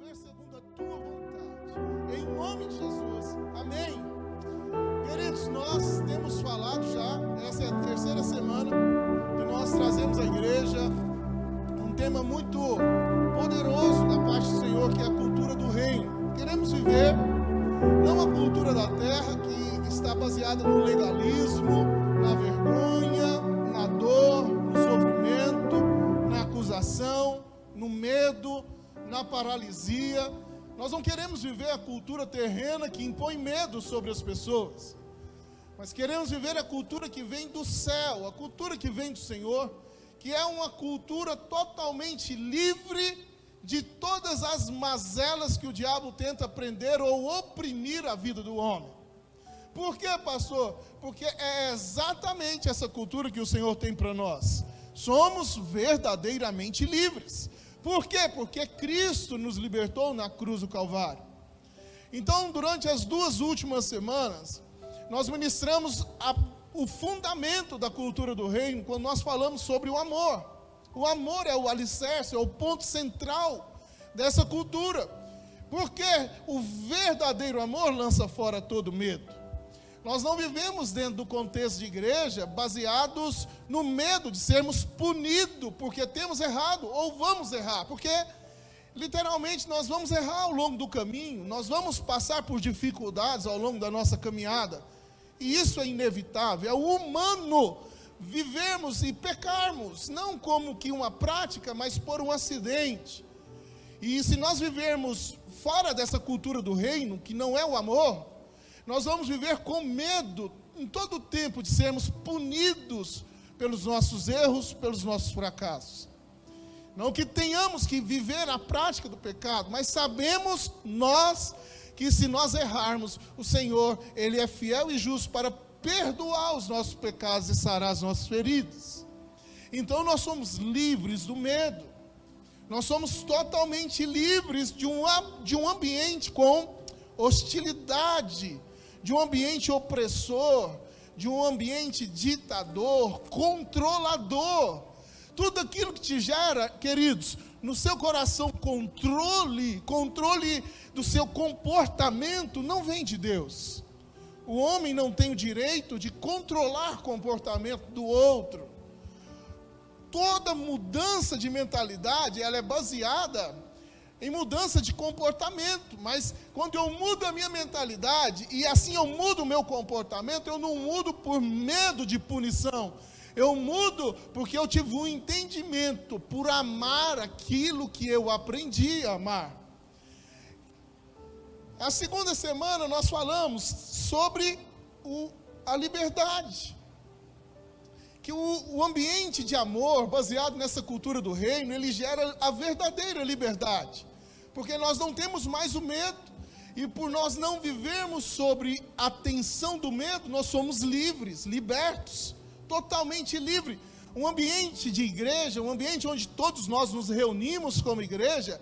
viver segundo a tua vontade. Em nome de Jesus. Amém. Queridos, nós temos falado já, essa é a terceira semana que nós trazemos à igreja um tema muito poderoso da parte do Senhor, que é a cultura do reino. Queremos viver não a cultura da terra que está baseada no legalismo, na vergonha, na dor, no sofrimento, na acusação, no medo, na paralisia. Nós não queremos viver a cultura terrena que impõe medo sobre as pessoas, mas queremos viver a cultura que vem do céu, a cultura que vem do Senhor, que é uma cultura totalmente livre de todas as mazelas que o diabo tenta prender ou oprimir a vida do homem. Por quê, pastor? Porque é exatamente essa cultura que o Senhor tem para nós. Somos verdadeiramente livres. Por quê? Porque Cristo nos libertou na cruz do Calvário. Então, durante as 2 últimas semanas, nós ministramos o fundamento da cultura do reino, quando nós falamos sobre o amor. O amor é o alicerce, é o ponto central dessa cultura. Porque o verdadeiro amor lança fora todo medo. Nós não vivemos dentro do contexto de igreja baseados no medo de sermos punidos porque temos errado ou vamos errar. Porque literalmente nós vamos errar ao longo do caminho, nós vamos passar por dificuldades ao longo da nossa caminhada. E isso é inevitável, é humano vivermos e pecarmos, não como que uma prática, mas por um acidente. E se nós vivermos fora dessa cultura do reino, que não é o amor, nós vamos viver com medo em todo o tempo de sermos punidos pelos nossos erros, pelos nossos fracassos. Não que tenhamos que viver a prática do pecado, mas sabemos nós que se nós errarmos, o Senhor, Ele é fiel e justo para perdoar os nossos pecados e sarar as nossas feridas. Então nós somos livres do medo. Nós somos totalmente livres de um ambiente com hostilidade, de um ambiente opressor, de um ambiente ditador, controlador. Tudo aquilo que te gera, queridos, no seu coração controle do seu comportamento, não vem de Deus. O homem não tem o direito de controlar o comportamento do outro. Toda mudança de mentalidade, ela é baseada em mudança de comportamento, mas quando eu mudo a minha mentalidade, e assim eu mudo o meu comportamento, eu não mudo por medo de punição, eu mudo porque eu tive um entendimento, por amar aquilo que eu aprendi a amar. A segunda semana nós falamos sobre a liberdade, que o ambiente de amor, baseado nessa cultura do reino, ele gera a verdadeira liberdade, porque nós não temos mais o medo, e por nós não vivermos sobre a tensão do medo, nós somos livres, libertos, totalmente livres. Um ambiente de igreja, um ambiente onde todos nós nos reunimos como igreja,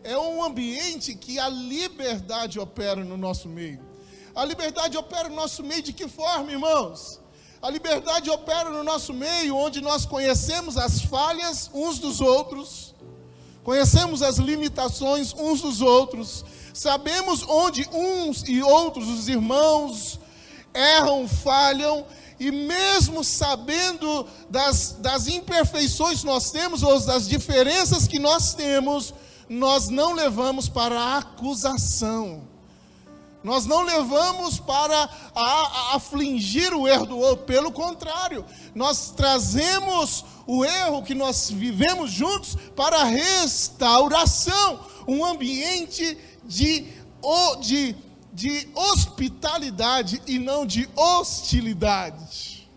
é um ambiente que a liberdade opera no nosso meio. A liberdade opera no nosso meio de que forma, irmãos? A liberdade opera no nosso meio, onde nós conhecemos as falhas uns dos outros, conhecemos as limitações uns dos outros, sabemos onde uns e outros, os irmãos, erram, falham, e mesmo sabendo das imperfeições que nós temos, ou das diferenças que nós temos, nós não levamos para a acusação. Nós não levamos para afligir o erro do outro, pelo contrário, nós trazemos o erro que nós vivemos juntos para a restauração, um ambiente de hospitalidade e não de hostilidade.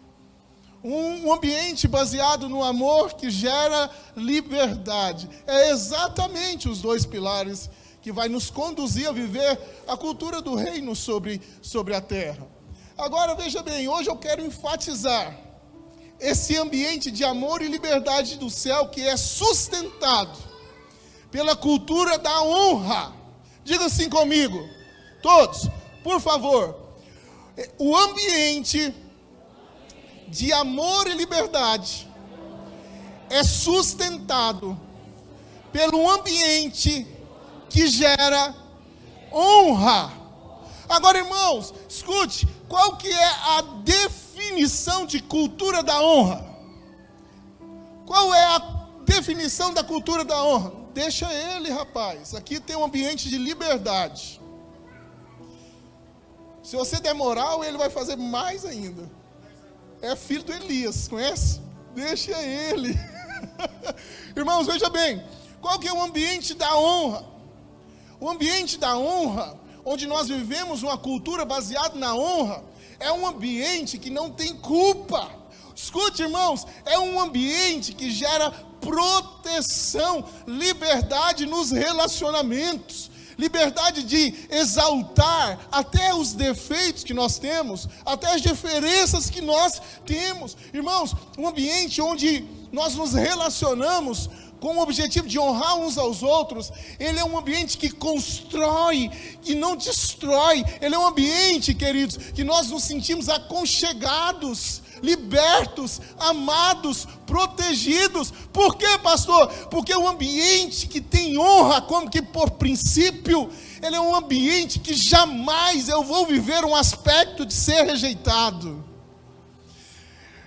Um ambiente baseado no amor que gera liberdade. É exatamente os 2 pilares que vai nos conduzir a viver a cultura do reino sobre a terra. Agora veja bem, hoje eu quero enfatizar esse ambiente de amor e liberdade do céu que é sustentado pela cultura da honra. Diga assim comigo, todos, por favor. O ambiente de amor e liberdade é sustentado pelo ambiente que gera honra. Agora, irmãos, escute, qual que é a definição de cultura da honra? Qual é a definição da cultura da honra? Deixa ele, rapaz. Aqui tem um ambiente de liberdade. Se você der moral, ele vai fazer mais ainda. É filho do Elias, conhece? Deixa ele. Irmãos, veja bem. Qual que é o ambiente da honra? O ambiente da honra, onde nós vivemos uma cultura baseada na honra, é um ambiente que não tem culpa. Escute, irmãos, é um ambiente que gera proteção, liberdade nos relacionamentos, liberdade de exaltar até os defeitos que nós temos, até as diferenças que nós temos. Irmãos, um ambiente onde nós nos relacionamos com o objetivo de honrar uns aos outros, ele é um ambiente que constrói, que não destrói. Ele é um ambiente, queridos, que nós nos sentimos aconchegados, libertos, amados, protegidos. Por quê, pastor? Porque o ambiente que tem honra como que por princípio, ele é um ambiente que jamais eu vou viver um aspecto de ser rejeitado.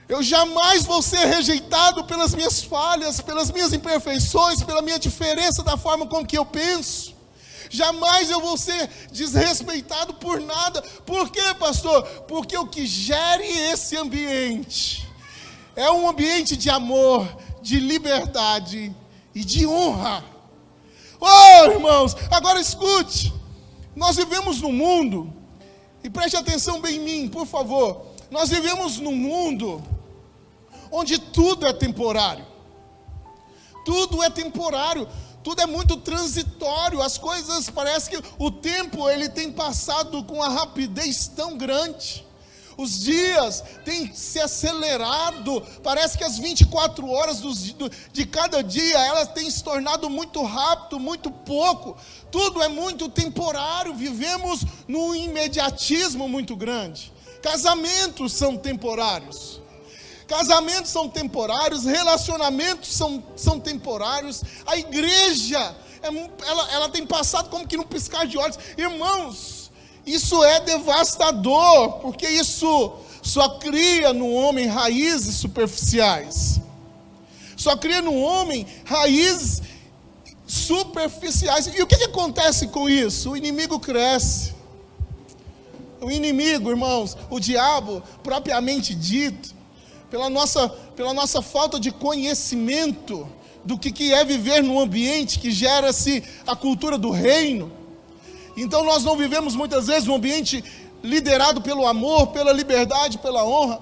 Eu jamais vou ser rejeitado pelas minhas falhas, pelas minhas imperfeições, pela minha diferença da forma como que eu penso. Jamais eu vou ser desrespeitado por nada. Por quê, pastor? Porque o que gere esse ambiente é um ambiente de amor, de liberdade e de honra. Oh, irmãos, agora escute. Nós vivemos num mundo, e preste atenção bem em mim, por favor. Nós vivemos num mundo onde tudo é temporário. Tudo é temporário. Tudo é muito transitório. As coisas, parece que o tempo ele tem passado com uma rapidez tão grande. Os dias têm se acelerado. Parece que as 24 horas de cada dia, elas têm se tornado muito rápido, muito pouco. Tudo é muito temporário. Vivemos num imediatismo muito grande. Casamentos são temporários. Casamentos são temporários, relacionamentos são temporários. A igreja, ela tem passado como que num piscar de olhos. Irmãos, isso é devastador, porque isso só cria no homem raízes superficiais. Só cria no homem raízes superficiais. E o que acontece com isso? O inimigo cresce. O inimigo, irmãos, o diabo, propriamente dito, pela nossa falta de conhecimento do que é viver num ambiente que gera-se a cultura do reino. Então nós não vivemos muitas vezes num ambiente liderado pelo amor, pela liberdade, pela honra.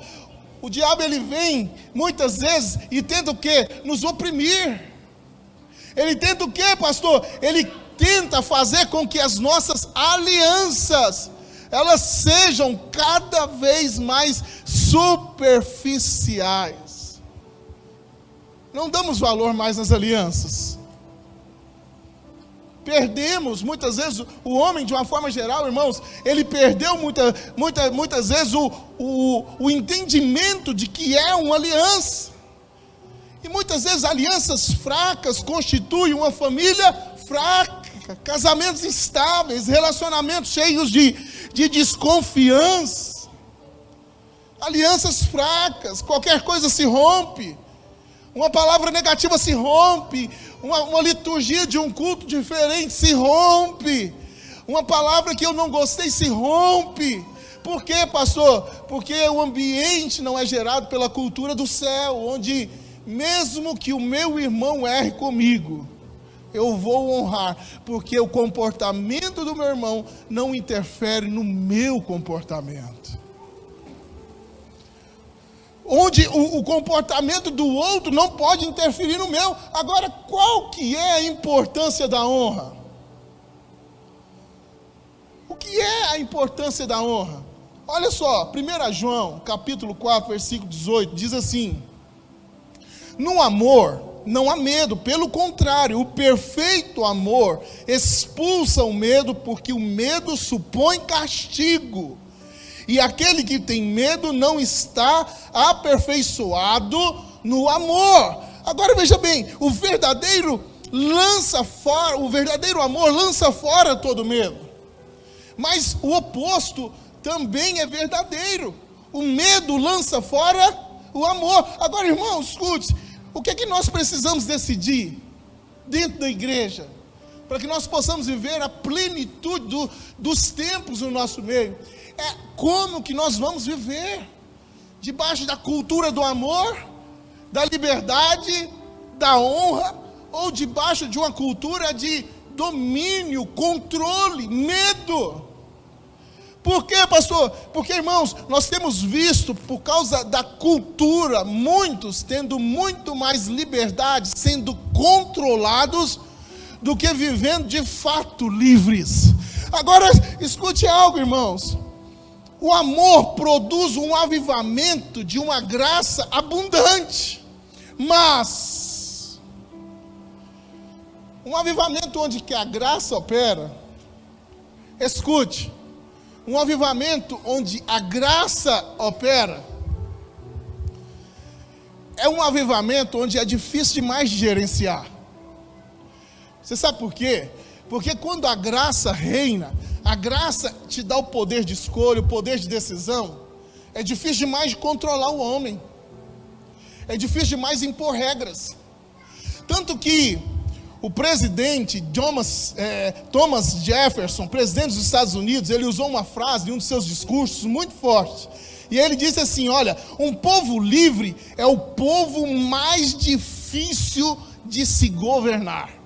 O diabo ele vem muitas vezes e tenta o quê? Nos oprimir. Ele tenta o quê, pastor? Ele tenta fazer com que as nossas alianças elas sejam cada vez mais superficiais. Não damos valor mais nas alianças. Perdemos, muitas vezes, o homem, de uma forma geral, irmãos, ele perdeu muitas vezes o entendimento de que é uma aliança. E muitas vezes alianças fracas constituem uma família fraca. Casamentos instáveis, relacionamentos cheios de desconfiança, alianças fracas, qualquer coisa se rompe, uma palavra negativa se rompe, uma liturgia de um culto diferente se rompe, uma palavra que eu não gostei se rompe. Por quê, pastor? Porque o ambiente não é gerado pela cultura do céu, onde mesmo que o meu irmão erre comigo, eu vou honrar, porque o comportamento do meu irmão não interfere no meu comportamento. Onde o comportamento do outro não pode interferir no meu. Agora, qual que é a importância da honra? O que é a importância da honra? Olha só, 1 João, capítulo 4, versículo 18, diz assim: no amor não há medo, pelo contrário, o perfeito amor expulsa o medo, porque o medo supõe castigo, e aquele que tem medo não está aperfeiçoado no amor. Agora veja bem, o verdadeiro lança fora, o verdadeiro amor lança fora todo medo. Mas o oposto também é verdadeiro. O medo lança fora o amor. Agora, irmãos, escute, o que é que nós precisamos decidir dentro da igreja, para que nós possamos viver a plenitude dos tempos no nosso meio? É como que nós vamos viver, debaixo da cultura do amor, da liberdade, da honra, ou debaixo de uma cultura de domínio, controle, medo. Por quê, pastor? Porque, irmãos, nós temos visto, por causa da cultura, muitos tendo muito mais liberdade, sendo controlados, do que vivendo de fato livres. Agora, escute algo, irmãos. O amor produz um avivamento de uma graça abundante, mas um avivamento onde que a graça opera, escute, um avivamento onde a graça opera, é um avivamento onde é difícil demais de gerenciar. Você sabe por quê? Porque quando a graça reina, a graça te dá o poder de escolha, o poder de decisão, é difícil demais de controlar o homem, é difícil demais impor regras. Tanto que o presidente Thomas Jefferson, presidente dos Estados Unidos, ele usou uma frase em um de seus discursos muito forte. E ele disse assim: olha, um povo livre é o povo mais difícil de se governar.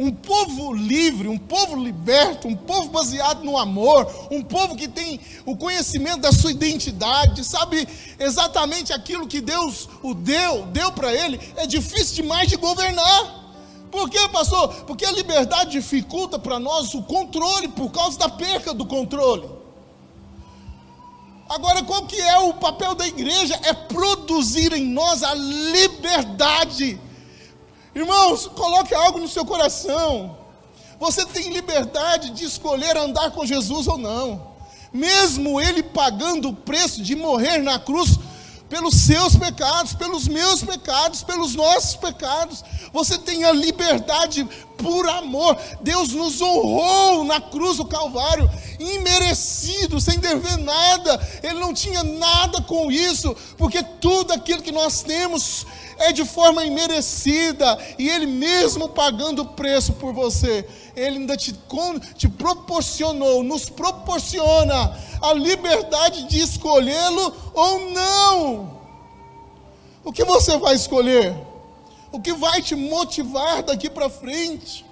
Um povo livre, um povo liberto, um povo baseado no amor, um povo que tem o conhecimento da sua identidade, sabe exatamente aquilo que Deus deu para ele, é difícil demais de governar. Por quê, pastor? Porque a liberdade dificulta para nós o controle, por causa da perca do controle. Agora, qual que é o papel da igreja? É produzir em nós a liberdade. Irmãos, coloque algo no seu coração. Você tem liberdade de escolher andar com Jesus ou não, mesmo Ele pagando o preço de morrer na cruz pelos seus pecados, pelos meus pecados, pelos nossos pecados. Você tem a liberdade por amor. Deus nos honrou na cruz do Calvário, imerecido, sem dever nada. Ele não tinha nada com isso, porque tudo aquilo que nós temos é de forma imerecida, e Ele mesmo pagando o preço por você, Ele ainda te proporcionou, nos proporciona a liberdade de escolhê-lo ou não. O que você vai escolher? O que vai te motivar daqui para frente?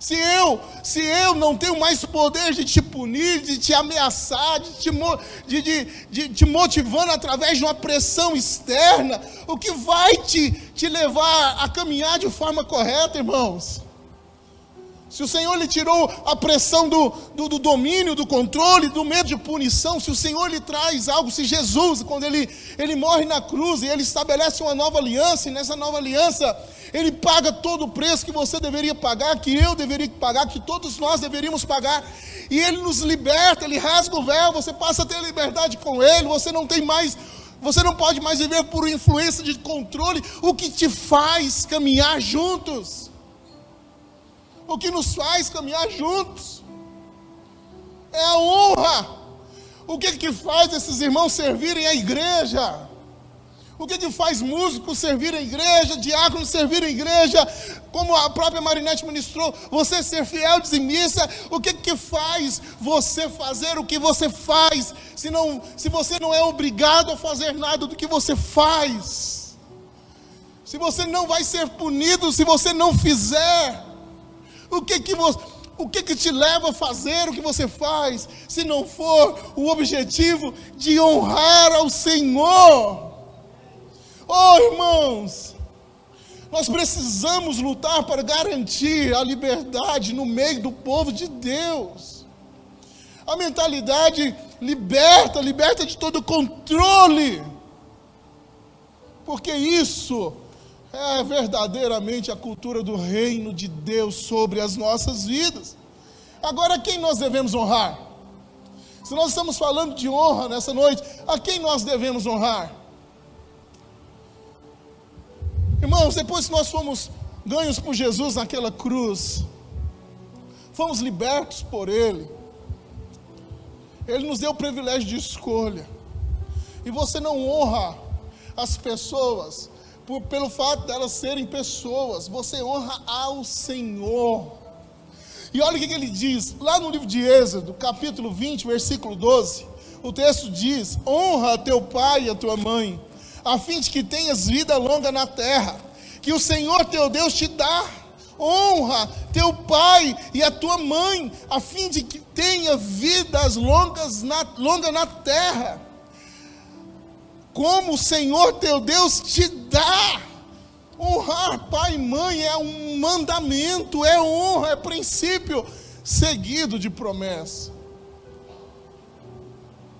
Se eu não tenho mais poder de te punir, de te ameaçar, de te motivando através de uma pressão externa, o que vai te levar a caminhar de forma correta, irmãos? Se o Senhor lhe tirou a pressão do domínio, do controle, do medo de punição, se o Senhor lhe traz algo, se Jesus, quando ele morre na cruz e Ele estabelece uma nova aliança, e nessa nova aliança Ele paga todo o preço que você deveria pagar, que eu deveria pagar, que todos nós deveríamos pagar, e Ele nos liberta, Ele rasga o véu, você passa a ter liberdade com Ele, você não pode mais viver por influência de controle. O que te faz caminhar juntos? O que nos faz caminhar juntos é a honra. O que faz esses irmãos servirem a igreja? O que faz músicos servirem a igreja, diáconos servirem a igreja, como a própria Marinete ministrou, você ser fiel dizimista? O que faz você fazer o que você faz, se você não é obrigado a fazer nada do que você faz? Se você não vai ser punido se você não fizer? O que te leva a fazer o que você faz, se não for o objetivo de honrar ao Senhor? Oh, irmãos, nós precisamos lutar para garantir a liberdade no meio do povo de Deus. A mentalidade liberta de todo controle, porque isso é verdadeiramente a cultura do reino de Deus sobre as nossas vidas. Agora, quem nós devemos honrar? Se nós estamos falando de honra nessa noite, a quem nós devemos honrar? Irmãos, depois que nós fomos ganhos por Jesus naquela cruz. Fomos libertos por Ele. Ele nos deu o privilégio de escolha. E você não honra as pessoas pelo fato de elas serem pessoas. Você honra ao Senhor. E olha o que ele diz, lá no livro de Êxodo, capítulo 20, versículo 12. O texto diz: honra teu pai e a tua mãe, a fim de que tenhas vida longa na terra, que o Senhor teu Deus te dá. Honra teu pai e a tua mãe, a fim de que tenha vidas longas longa na terra, como o Senhor teu Deus te dá. Honrar pai e mãe é um mandamento, é honra, é princípio seguido de promessa.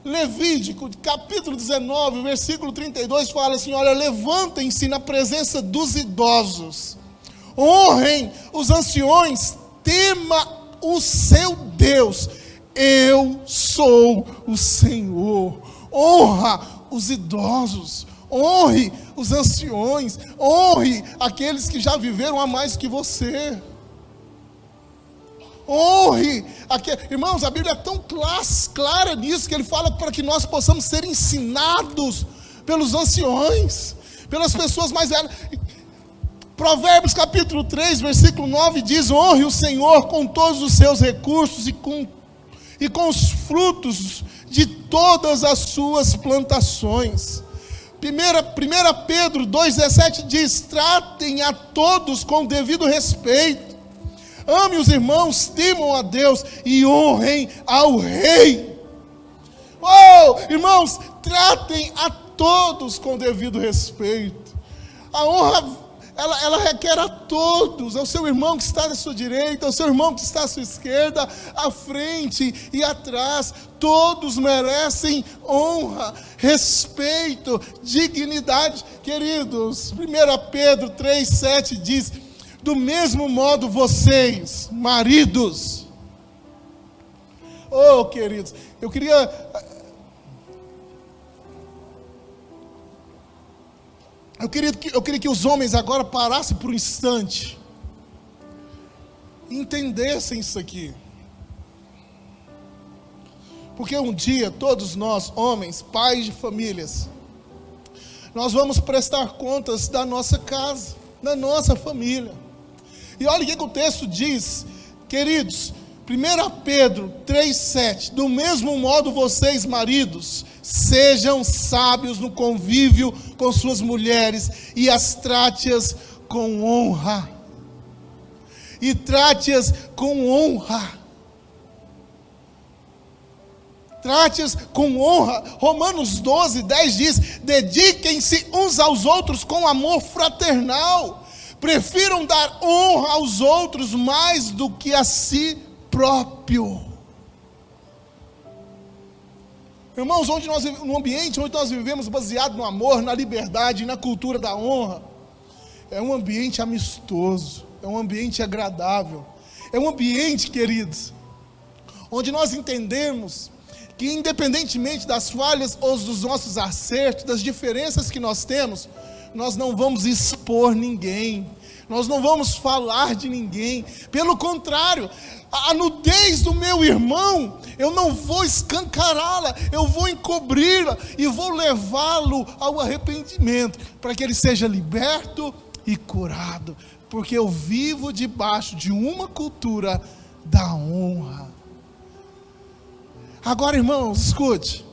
Levítico, capítulo 19, versículo 32, fala assim: olha, levantem-se na presença dos idosos, honrem os anciões, tema o seu Deus, eu sou o Senhor. Honra os idosos, honre os anciões, honre aqueles que já viveram a mais que você. Honre, irmãos, a Bíblia é tão clara nisso, que ele fala para que nós possamos ser ensinados pelos anciões, pelas pessoas mais velhas. Provérbios capítulo 3, versículo 9 diz: honre o Senhor com todos os seus recursos e com os frutos de todas as suas plantações. 1 Pedro 2,17 diz: tratem a todos com devido respeito, ame os irmãos, temam a Deus e honrem ao rei. Irmãos, tratem a todos com devido respeito. A honra, ela requer a todos, ao seu irmão que está à sua direita, ao seu irmão que está à sua esquerda, à frente e atrás. Todos merecem honra, respeito, dignidade. Queridos, 1 Pedro 3,7 diz: do mesmo modo vocês, maridos. Queridos, eu queria que os homens agora parassem por um instante, entendessem isso aqui. Porque um dia, todos nós, homens, pais de famílias, nós vamos prestar contas da nossa casa, da nossa família. E olha o que o texto diz, queridos, 1 Pedro 3,7: do mesmo modo vocês, maridos, sejam sábios no convívio com suas mulheres e as trate-as com honra. E trate-as com honra. Trate-as com honra. Romanos 12:10 diz: dediquem-se uns aos outros com amor fraternal. Prefiram dar honra aos outros mais do que a si próprio. Irmãos, no ambiente onde nós vivemos baseado no amor, na liberdade e na cultura da honra, é um ambiente amistoso, é um ambiente agradável, é um ambiente, queridos, onde nós entendemos que independentemente das falhas ou dos nossos acertos, das diferenças que nós temos, nós não vamos expor ninguém, nós não vamos falar de ninguém. Pelo contrário, a nudez do meu irmão, eu não vou escancará-la, eu vou encobri-la e vou levá-lo ao arrependimento, para que ele seja liberto e curado, porque eu vivo debaixo de uma cultura da honra. Agora, irmãos, escute,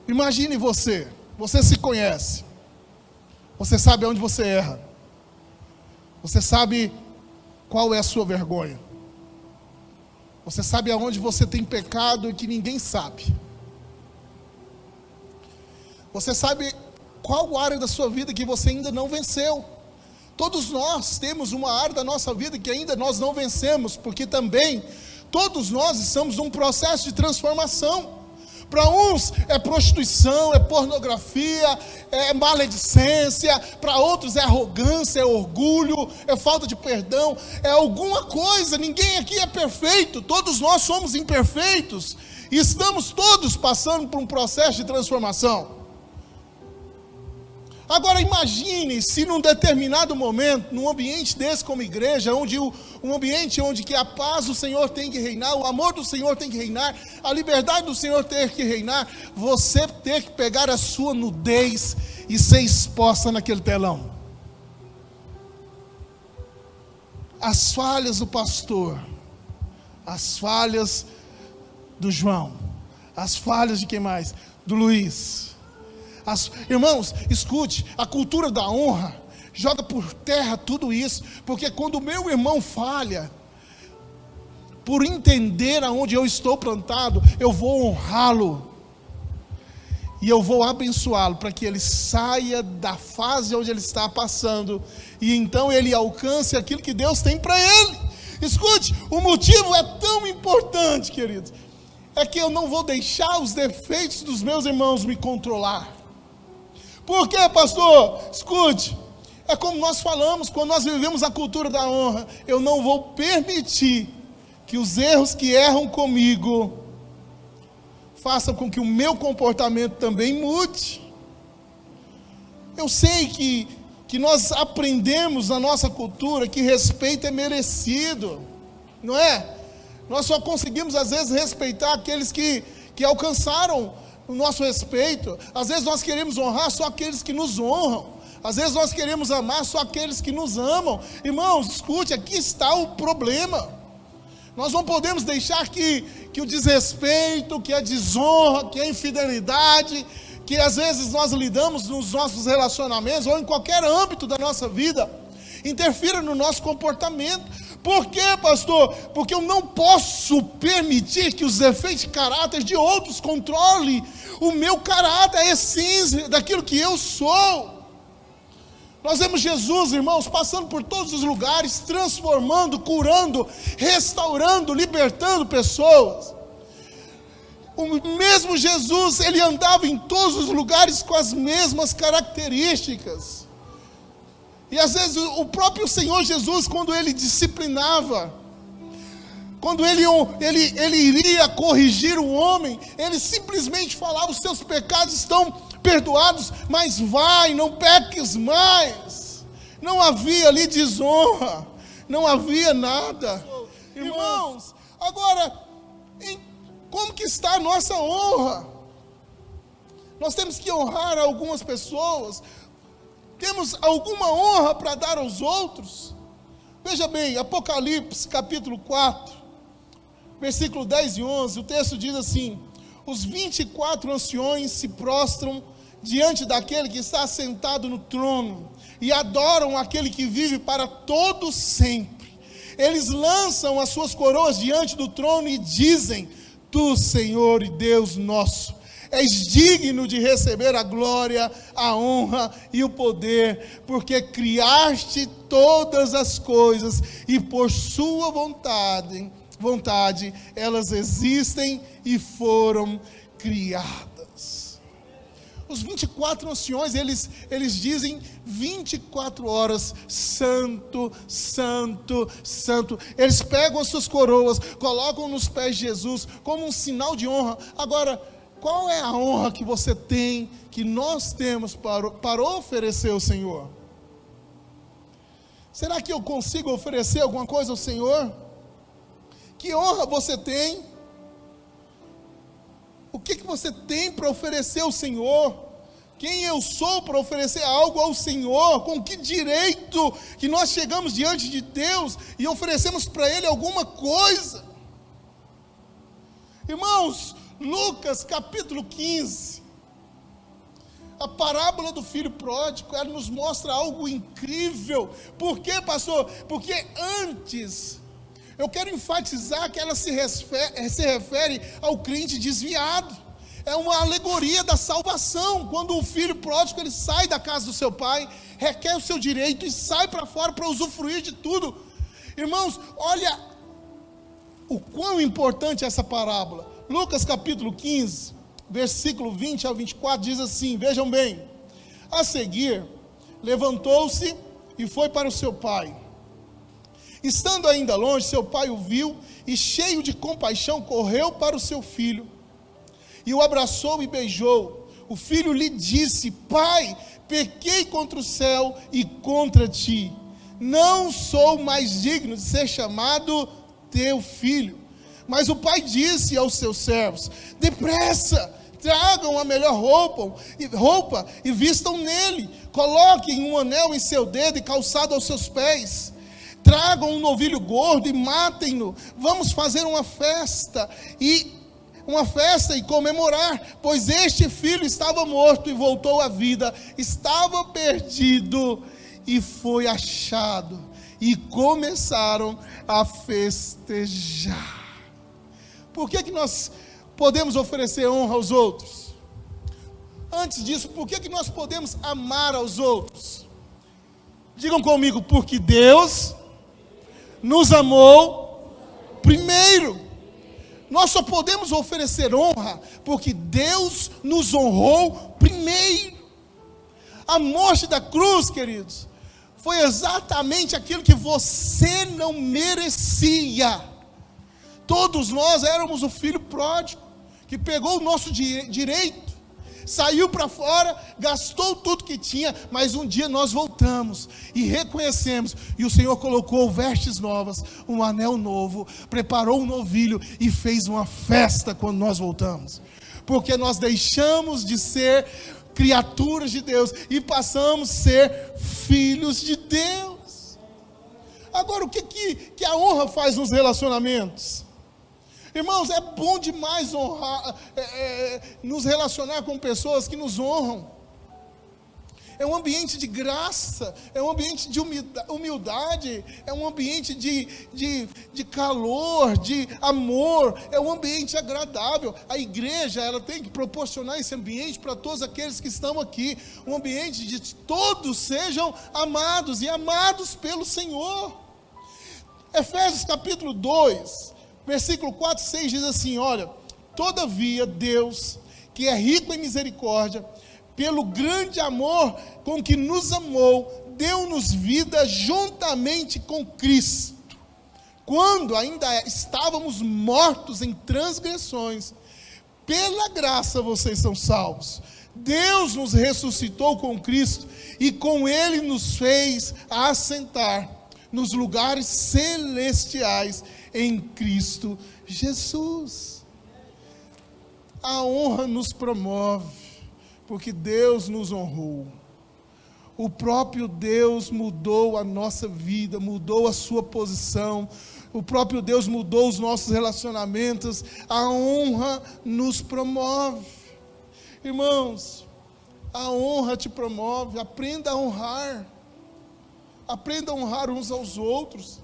imagine você se conhece, você sabe onde você erra, você sabe qual é a sua vergonha, você sabe aonde você tem pecado e que ninguém sabe, você sabe qual área da sua vida que você ainda não venceu. Todos nós temos uma área da nossa vida que ainda nós não vencemos, porque também todos nós estamos num processo de transformação. Para uns é prostituição, é pornografia, é maledicência. Para outros é arrogância, é orgulho, é falta de perdão, é alguma coisa. Ninguém aqui é perfeito, todos nós somos imperfeitos e estamos todos passando por um processo de transformação. Agora imagine se num determinado momento, num ambiente desse como igreja, um ambiente onde que a paz do Senhor tem que reinar, o amor do Senhor tem que reinar, a liberdade do Senhor tem que reinar, você ter que pegar a sua nudez e ser exposta naquele telão. As falhas do pastor, as falhas do João, as falhas de quem mais? Do Luiz. Irmãos, escute, a cultura da honra joga por terra tudo isso, porque quando o meu irmão falha, por entender aonde eu estou plantado, eu vou honrá-lo, e eu vou abençoá-lo, para que ele saia da fase onde ele está passando, e então ele alcance aquilo que Deus tem para ele. Escute, o motivo é tão importante, queridos, é que eu não vou deixar os defeitos dos meus irmãos me controlar. Por quê, pastor? Escute, é como nós falamos, quando nós vivemos a cultura da honra, eu não vou permitir que os erros que erram comigo façam com que o meu comportamento também mude. Eu sei que nós aprendemos na nossa cultura que respeito é merecido, não é? Nós só conseguimos às vezes respeitar aqueles que alcançaram o nosso respeito. Às vezes nós queremos honrar só aqueles que nos honram. Às vezes nós queremos amar só aqueles que nos amam. Irmãos, escute, aqui está o problema. Nós não podemos deixar que o desrespeito, que a desonra, que a infidelidade, que às vezes nós lidamos nos nossos relacionamentos, ou em qualquer âmbito da nossa vida, interfira no nosso comportamento. Por quê, pastor? Porque eu não posso permitir que os defeitos de caráter de outros controlem o meu caráter, a essência daquilo que eu sou. Nós vemos Jesus, irmãos, passando por todos os lugares, transformando, curando, restaurando, libertando pessoas. O mesmo Jesus, ele andava em todos os lugares com as mesmas características. E às vezes o próprio Senhor Jesus, quando ele disciplinava, quando ele iria corrigir o homem, ele simplesmente falava: os seus pecados estão perdoados, mas vai, não peques mais. Não havia ali desonra, não havia nada. Irmãos, agora, como que está a nossa honra? Nós temos que honrar algumas pessoas. Temos alguma honra para dar aos outros? Veja bem, Apocalipse capítulo 4, versículo 10 e 11, o texto diz assim: os 24 anciões se prostram diante daquele que está sentado no trono, e adoram aquele que vive para todo sempre. Eles lançam as suas coroas diante do trono e dizem: tu, Senhor e Deus nosso, és digno de receber a glória, a honra e o poder, porque criaste todas as coisas, e por sua vontade elas existem e foram criadas. Os 24 anciões, eles dizem 24 horas: santo, santo, santo. Eles pegam as suas coroas, colocam nos pés de Jesus como um sinal de honra. Agora, qual é a honra que você tem, que nós temos para oferecer ao Senhor? Será que eu consigo oferecer alguma coisa ao Senhor? Que honra você tem? O que você tem para oferecer ao Senhor? Quem eu sou para oferecer algo ao Senhor? Com que direito que nós chegamos diante de Deus e oferecemos para Ele alguma coisa? Irmãos, Lucas capítulo 15, a parábola do filho pródigo, ela nos mostra algo incrível. Por quê, pastor? Porque antes, eu quero enfatizar que ela se refere ao crente desviado. É uma alegoria da salvação. Quando o filho pródigo, ele sai da casa do seu pai, requer o seu direito e sai para fora para usufruir de tudo. Irmãos, olha o quão importante é essa parábola. Lucas capítulo 15, versículo 20 ao 24, diz assim, vejam bem: a seguir, levantou-se e foi para o seu pai. Estando ainda longe, seu pai o viu e, cheio de compaixão, correu para o seu filho e o abraçou e beijou. O filho lhe disse: pai, pequei contra o céu e contra ti. Não sou mais digno de ser chamado teu filho. Mas o pai disse aos seus servos: depressa, tragam a melhor roupa e vistam nele. Coloquem um anel em seu dedo e calçado aos seus pés. Tragam um novilho gordo e matem-no. Vamos fazer uma festa e comemorar, pois este filho estava morto e voltou à vida, estava perdido e foi achado. E começaram a festejar. Por que nós podemos oferecer honra aos outros? Antes disso, por que nós podemos amar aos outros? Digam comigo: porque Deus nos amou primeiro. Nós só podemos oferecer honra porque Deus nos honrou primeiro. A morte da cruz, queridos, foi exatamente aquilo que você não merecia. Todos nós éramos o filho pródigo, que pegou o nosso direito, saiu para fora, gastou tudo que tinha, mas um dia nós voltamos e reconhecemos, e o Senhor colocou vestes novas, um anel novo, preparou um novilho e fez uma festa quando nós voltamos, porque nós deixamos de ser criaturas de Deus e passamos a ser filhos de Deus. Agora, o que a honra faz nos relacionamentos? Irmãos, é bom demais honrar, nos relacionar com pessoas que nos honram. É um ambiente de graça, é um ambiente de humildade, é um ambiente de calor, de amor, é um ambiente agradável. A igreja, ela tem que proporcionar esse ambiente para todos aqueles que estão aqui, um ambiente de que todos sejam amados e amados pelo Senhor. Efésios capítulo 2, versículo 4 e 6 diz assim: olha, todavia Deus, que é rico em misericórdia, pelo grande amor com que nos amou, deu-nos vida juntamente com Cristo, quando ainda estávamos mortos em transgressões. Pela graça vocês são salvos. Deus nos ressuscitou com Cristo e com Ele nos fez assentar nos lugares celestiais em Cristo Jesus. A honra nos promove, porque Deus nos honrou. O próprio Deus mudou a nossa vida, mudou a sua posição. O próprio Deus mudou os nossos relacionamentos. A honra nos promove. Irmãos, a honra te promove. Aprenda a honrar. Aprenda a honrar uns aos outros.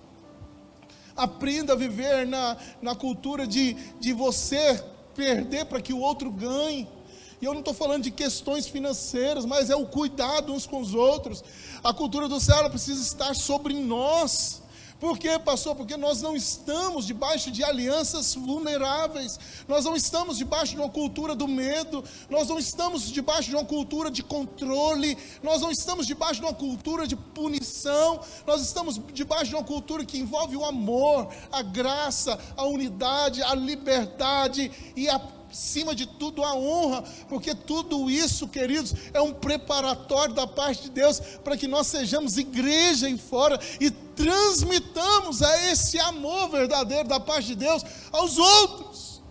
Aprenda a viver na cultura de você perder para que o outro ganhe. E eu não estou falando de questões financeiras, mas é o cuidado uns com os outros. A cultura do céu, ela precisa estar sobre nós. Por quê, pastor? Porque nós não estamos debaixo de alianças vulneráveis. Nós não estamos debaixo de uma cultura do medo. Nós não estamos debaixo de uma cultura de controle. Nós não estamos debaixo de uma cultura de punição. Nós estamos debaixo de uma cultura que envolve o amor, a graça, a unidade, a liberdade e acima de tudo a honra, porque tudo isso, queridos, é um preparatório da parte de Deus para que nós sejamos igreja aí fora e transmitamos esse amor verdadeiro da parte de Deus aos outros.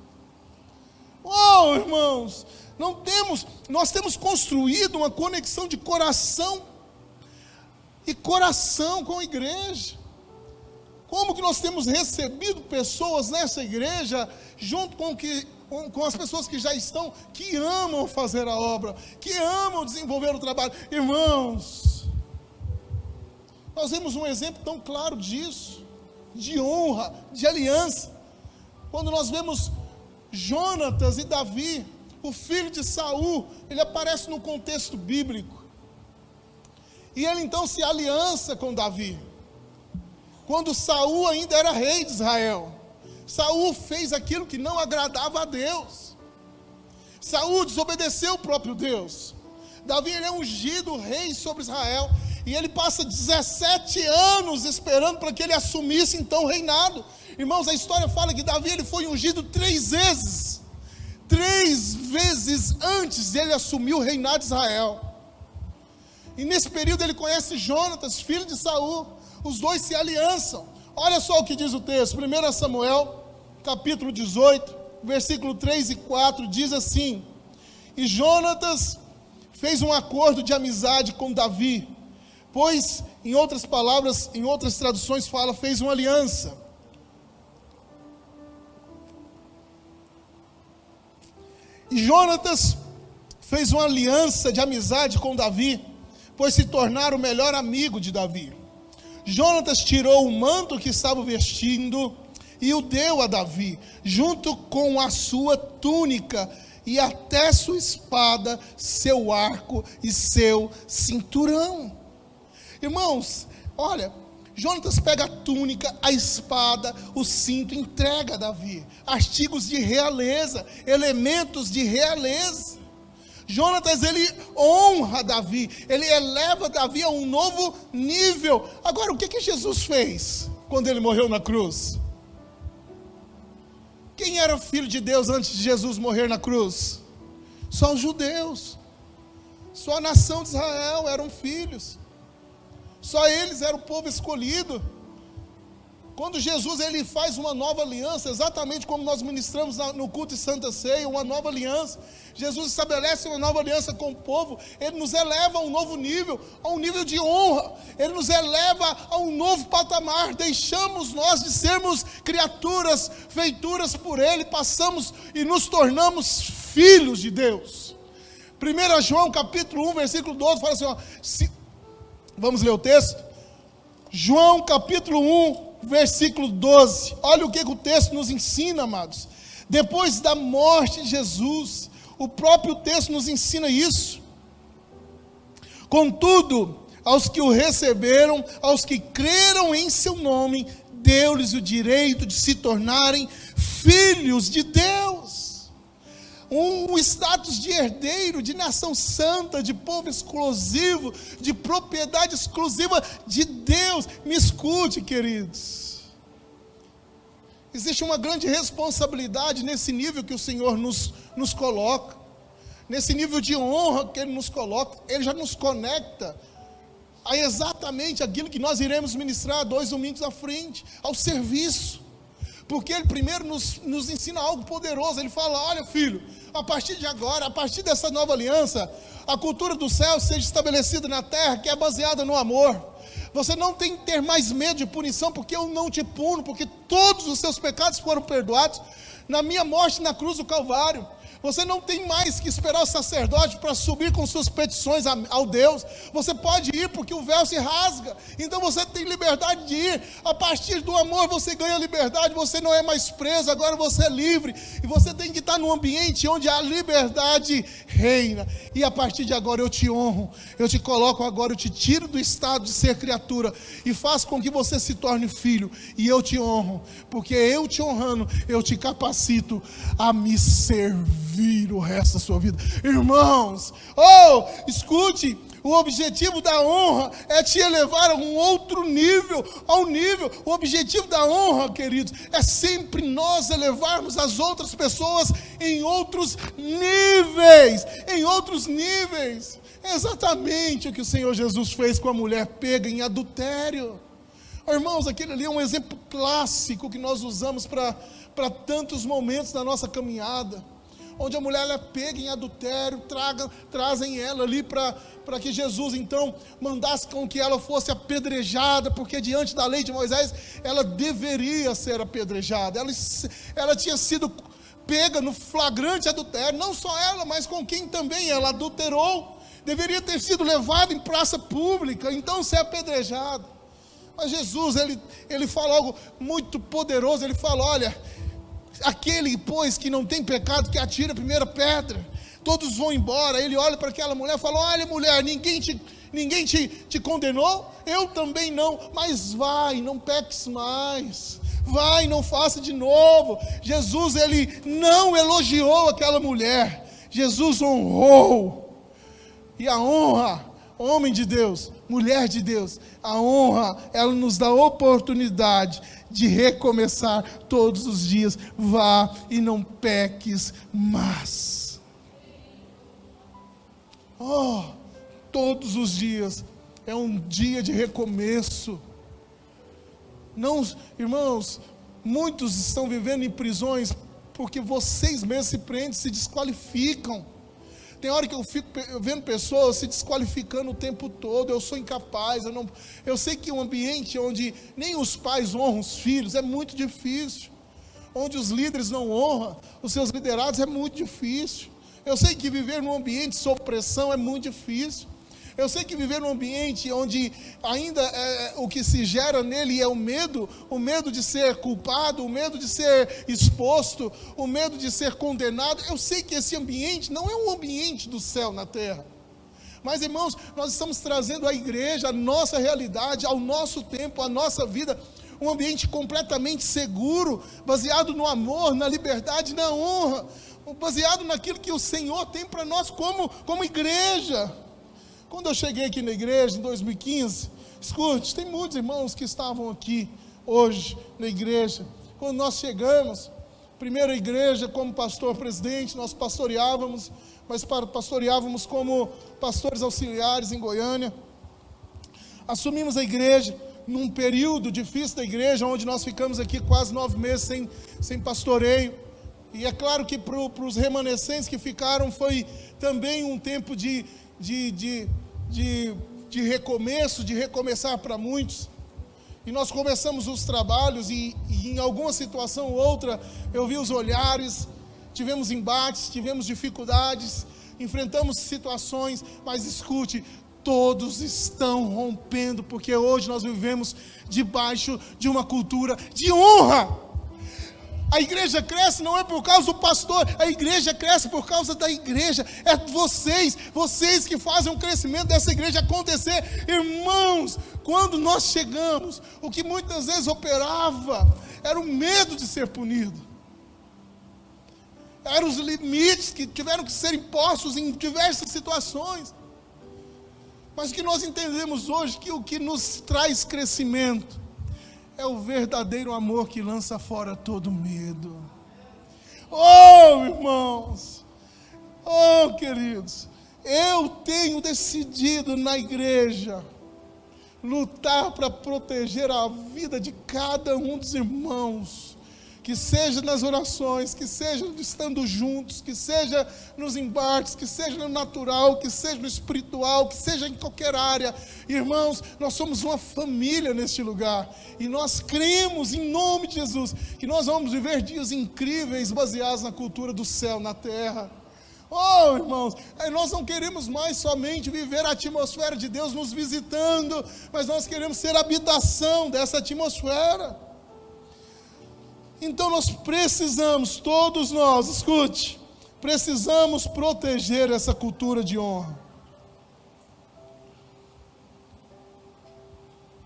Oh, irmãos, nós temos construído uma conexão de coração e coração com a igreja. Como que nós temos recebido pessoas nessa igreja junto com as pessoas que já estão, que amam fazer a obra, que amam desenvolver o trabalho. Irmãos, nós vemos um exemplo tão claro disso, de honra, de aliança, quando nós vemos Jonatas e Davi, o filho de Saul. Ele aparece no contexto bíblico, e ele então se aliança com Davi, quando Saul ainda era rei de Israel. Saul fez aquilo que não agradava a Deus. Saul desobedeceu o próprio Deus. Davi, ele é ungido rei sobre Israel, e ele passa 17 anos esperando para que ele assumisse então o reinado. Irmãos, a história fala que Davi, ele foi ungido 3 vezes. 3 vezes antes dele assumir o reinado de Israel. E nesse período ele conhece Jonatas, filho de Saul. Os dois se aliançam. Olha só o que diz o texto. 1 Samuel, capítulo 18, versículo 3 e 4, diz assim: E Jonatas fez um acordo de amizade com Davi, pois, em outras palavras, em outras traduções fala, fez uma aliança. E Jonatas fez uma aliança de amizade com Davi, pois se tornaram o melhor amigo de Davi. Jonatas tirou o manto que estava vestindo e o deu a Davi, junto com a sua túnica, e até sua espada, seu arco e seu cinturão. Irmãos, olha, Jonatas pega a túnica, a espada, o cinto, entrega a Davi, artigos de realeza, elementos de realeza. Jonatas, ele honra Davi, ele eleva Davi a um novo nível. Agora, o que Jesus fez quando ele morreu na cruz? Quem era o filho de Deus antes de Jesus morrer na cruz? Só os judeus, só a nação de Israel eram filhos, só eles eram o povo escolhido. Quando Jesus ele faz uma nova aliança, exatamente como nós ministramos no culto de Santa Ceia, uma nova aliança, Jesus estabelece uma nova aliança com o povo, ele nos eleva a um novo nível, a um nível de honra, ele nos eleva a um novo patamar, deixamos nós de sermos criaturas feituras por ele, passamos e nos tornamos filhos de Deus. 1 João capítulo 1, versículo 12, fala assim, ó, vamos ler o texto? João capítulo 1, versículo 12, olha o que o texto nos ensina, amados. Depois da morte de Jesus, o próprio texto nos ensina isso. Contudo, aos que o receberam, aos que creram em seu nome, deu-lhes o direito de se tornarem filhos de Deus. Um status de herdeiro, de nação santa, de povo exclusivo, de propriedade exclusiva de Deus. Me escute, queridos. Existe uma grande responsabilidade nesse nível que o Senhor nos coloca, nesse nível de honra que Ele nos coloca. Ele já nos conecta a exatamente aquilo que nós iremos ministrar 2 domingos à frente, ao serviço. Porque Ele primeiro nos ensina algo poderoso. Ele fala, olha filho, a partir de agora, a partir dessa nova aliança, a cultura do céu seja estabelecida na terra, que é baseada no amor. Você não tem que ter mais medo de punição, porque eu não te puno, porque todos os seus pecados foram perdoados na minha morte na cruz do Calvário. Você não tem mais que esperar o sacerdote para subir com suas petições ao Deus. Você pode ir porque o véu se rasga. Então você tem liberdade de ir. A partir do amor você ganha liberdade. Você não é mais preso, agora você é livre. E você tem que estar num ambiente onde a liberdade reina. E a partir de agora eu te honro. Eu te coloco agora, eu te tiro do estado de ser criatura e faço com que você se torne filho. E eu te honro. Porque eu te honrando, eu te capacito a me servir o resto da sua vida. Irmãos, escute, o objetivo da honra é te elevar a um outro nível, o objetivo da honra, queridos, é sempre nós elevarmos as outras pessoas em outros níveis, é exatamente o que o Senhor Jesus fez com a mulher pega em adultério. Irmãos, aquele ali é um exemplo clássico que nós usamos para tantos momentos da nossa caminhada, onde a mulher é pega em adultério, trazem ela ali para que Jesus então mandasse com que ela fosse apedrejada, porque diante da lei de Moisés, ela deveria ser apedrejada, ela tinha sido pega no flagrante adultério, não só ela, mas com quem também ela adulterou, deveria ter sido levada em praça pública, então ser apedrejada. Mas Jesus, ele fala algo muito poderoso, ele fala, olha, aquele, pois, que não tem pecado, que atira a primeira pedra. Todos vão embora. Ele olha para aquela mulher e fala, olha mulher, ninguém te condenou? Eu também não, mas vai, não peques mais, vai, não faça de novo. Jesus, ele não elogiou aquela mulher, Jesus honrou. E a honra, homem de Deus, mulher de Deus, a honra, ela nos dá oportunidade de recomeçar todos os dias. Vá e não peques mais. todos os dias é um dia de recomeço. Não, irmãos, muitos estão vivendo em prisões porque vocês mesmos se prendem, se desqualificam. Tem hora que eu fico vendo pessoas se desqualificando o tempo todo. Eu sou incapaz, eu sei que um ambiente onde nem os pais honram os filhos é muito difícil. Onde os líderes não honram os seus liderados é muito difícil. Eu sei que viver num ambiente sob pressão é muito difícil. Eu sei que viver num ambiente onde ainda o que se gera nele é o medo de ser culpado, o medo de ser exposto, o medo de ser condenado. Eu sei que esse ambiente não é um ambiente do céu na terra. Mas, irmãos, nós estamos trazendo à igreja, a nossa realidade, ao nosso tempo, à nossa vida, um ambiente completamente seguro, baseado no amor, na liberdade, na honra, baseado naquilo que o Senhor tem para nós como igreja. Quando eu cheguei aqui na igreja em 2015, escute, tem muitos irmãos que estavam aqui hoje na igreja. Quando nós chegamos, primeira igreja como pastor presidente, nós pastoreávamos, mas pastoreávamos como pastores auxiliares em Goiânia. Assumimos a igreja num período difícil da igreja, onde nós ficamos aqui quase 9 meses sem pastoreio. E é claro que para os remanescentes que ficaram foi também um tempo de recomeço, de recomeçar para muitos. E nós começamos os trabalhos e em alguma situação ou outra eu vi os olhares, tivemos embates, tivemos dificuldades, enfrentamos situações, mas escute, todos estão rompendo, porque hoje nós vivemos debaixo de uma cultura de honra. A igreja cresce não é por causa do pastor, a igreja cresce por causa da igreja. É vocês que fazem o crescimento dessa igreja acontecer. Irmãos, quando nós chegamos, o que muitas vezes operava era o medo de ser punido. Eram os limites que tiveram que ser impostos em diversas situações. Mas o que nós entendemos hoje, que o que nos traz crescimento é o verdadeiro amor que lança fora todo medo. Oh, irmãos, oh, queridos, eu tenho decidido na igreja lutar para proteger a vida de cada um dos irmãos, que seja nas orações, que seja estando juntos, que seja nos embates, que seja no natural, que seja no espiritual, que seja em qualquer área. Irmãos, nós somos uma família neste lugar, e nós cremos em nome de Jesus, que nós vamos viver dias incríveis, baseados na cultura do céu na terra. Oh, irmãos, nós não queremos mais somente viver a atmosfera de Deus nos visitando, mas nós queremos ser habitação dessa atmosfera. Então nós precisamos, todos nós, escute, precisamos proteger essa cultura de honra.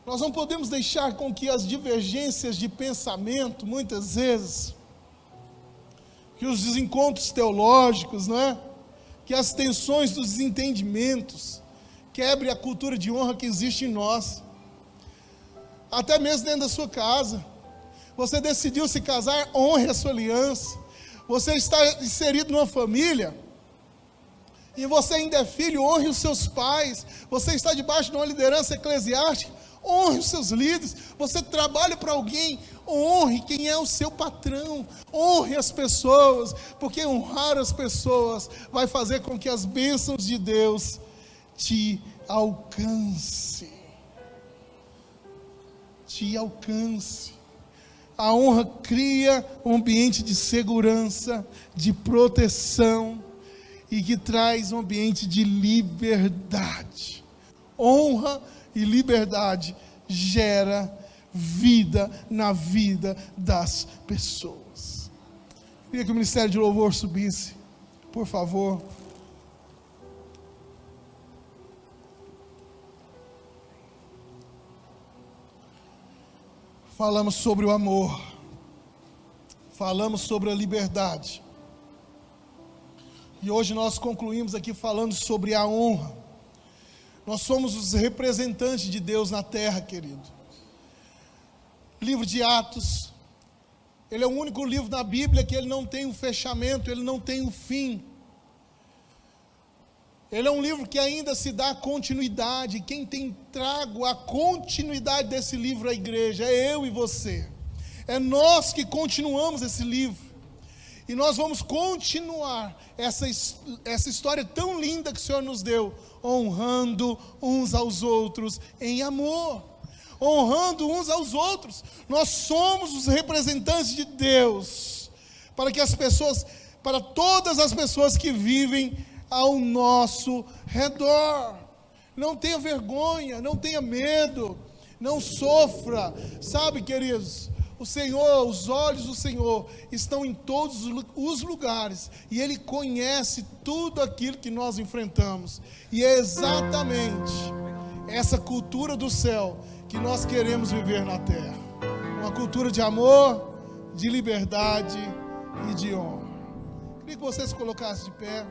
Nós não podemos deixar com que as divergências de pensamento, muitas vezes, que os desencontros teológicos, não é? Que as tensões dos desentendimentos quebre a cultura de honra que existe em nós. Até mesmo dentro da sua casa. Você decidiu se casar, honre a sua aliança. Você está inserido numa família e você ainda é filho, honre os seus pais. Você está debaixo de uma liderança eclesiástica, honre os seus líderes. Você trabalha para alguém, honre quem é o seu patrão, honre as pessoas, porque honrar as pessoas vai fazer com que as bênçãos de Deus te alcance. Te alcance. A honra cria um ambiente de segurança, de proteção, e que traz um ambiente de liberdade. Honra e liberdade gera vida na vida das pessoas. Queria que o Ministério de Louvor subisse, por favor. Falamos sobre o amor, falamos sobre a liberdade, e hoje nós concluímos aqui falando sobre a honra. Nós somos os representantes de Deus na terra, querido. Livro de Atos, ele é o único livro da Bíblia que ele não tem um fechamento, ele não tem um fim. Ele é um livro que ainda se dá continuidade. Quem tem trago a continuidade desse livro à igreja é eu e você. É nós que continuamos esse livro. E nós vamos continuar essa história tão linda que o Senhor nos deu, honrando uns aos outros em amor. Honrando uns aos outros. Nós somos os representantes de Deus para todas as pessoas que vivem ao nosso redor. Não tenha vergonha, não tenha medo, não sofra. Sabe, queridos, o Senhor, os olhos do Senhor estão em todos os lugares, e Ele conhece tudo aquilo que nós enfrentamos, e é exatamente essa cultura do céu que nós queremos viver na terra, uma cultura de amor, de liberdade e de honra. Queria que vocês se colocassem de pé.